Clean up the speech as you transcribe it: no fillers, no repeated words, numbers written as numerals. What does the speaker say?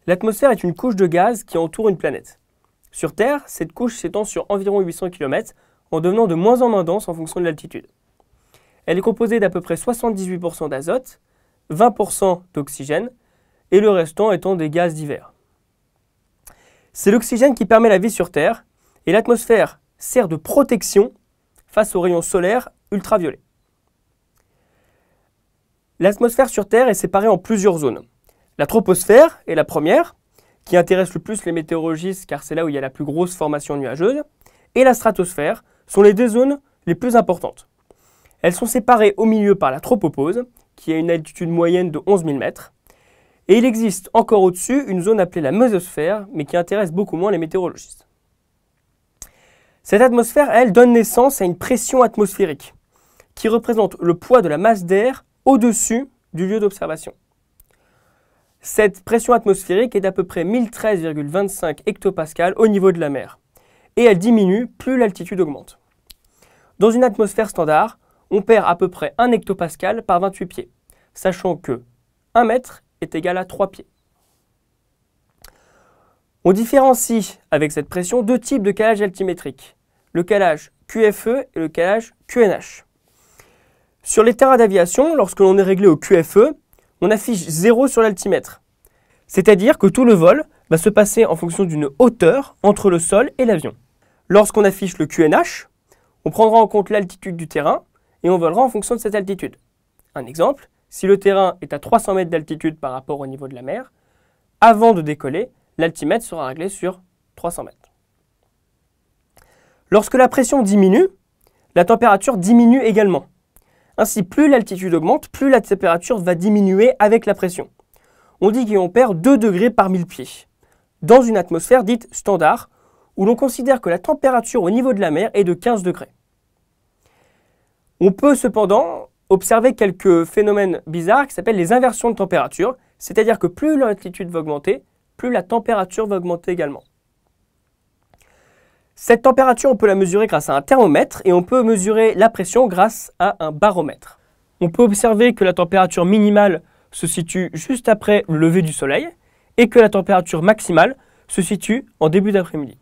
L'atmosphère est une couche de gaz qui entoure une planète. Sur Terre, cette couche s'étend sur environ 800 km en devenant de moins en moins dense en fonction de l'altitude. Elle est composée d'à peu près 78% d'azote, 20% d'oxygène et le restant étant des gaz divers. C'est l'oxygène qui permet la vie sur Terre et l'atmosphère sert de protection face aux rayons solaires ultraviolets. L'atmosphère sur Terre est séparée en plusieurs zones. La troposphère est la première, qui intéresse le plus les météorologistes car c'est là où il y a la plus grosse formation nuageuse, et la stratosphère sont les deux zones les plus importantes. Elles sont séparées au milieu par la tropopause, qui a une altitude moyenne de 11 000 mètres, et il existe encore au-dessus une zone appelée la mésosphère, mais qui intéresse beaucoup moins les météorologistes. Cette atmosphère, elle, donne naissance à une pression atmosphérique, qui représente le poids de la masse d'air au-dessus du lieu d'observation. Cette pression atmosphérique est d'à peu près 1013,25 hectopascales au niveau de la mer, et elle diminue plus l'altitude augmente. Dans une atmosphère standard, on perd à peu près 1 hectopascal par 28 pieds, sachant que 1 mètre est égal à 3 pieds. On différencie avec cette pression deux types de calage altimétrique, le calage QFE et le calage QNH. Sur les terrains d'aviation, lorsque l'on est réglé au QFE, on affiche 0 sur l'altimètre. C'est-à-dire que tout le vol va se passer en fonction d'une hauteur entre le sol et l'avion. Lorsqu'on affiche le QNH, on prendra en compte l'altitude du terrain et on volera en fonction de cette altitude. Un exemple, si le terrain est à 300 mètres d'altitude par rapport au niveau de la mer, avant de décoller, l'altimètre sera réglé sur 300 mètres. Lorsque la pression diminue, la température diminue également. Ainsi, plus l'altitude augmente, plus la température va diminuer avec la pression. On dit qu'on perd 2 degrés par 1000 pieds, dans une atmosphère dite standard, où l'on considère que la température au niveau de la mer est de 15 degrés. On peut cependant observer quelques phénomènes bizarres qui s'appellent les inversions de température, c'est-à-dire que plus l'altitude va augmenter, plus la température va augmenter également. Cette température, on peut la mesurer grâce à un thermomètre et on peut mesurer la pression grâce à un baromètre. On peut observer que la température minimale se situe juste après le lever du soleil et que la température maximale se situe en début d'après-midi.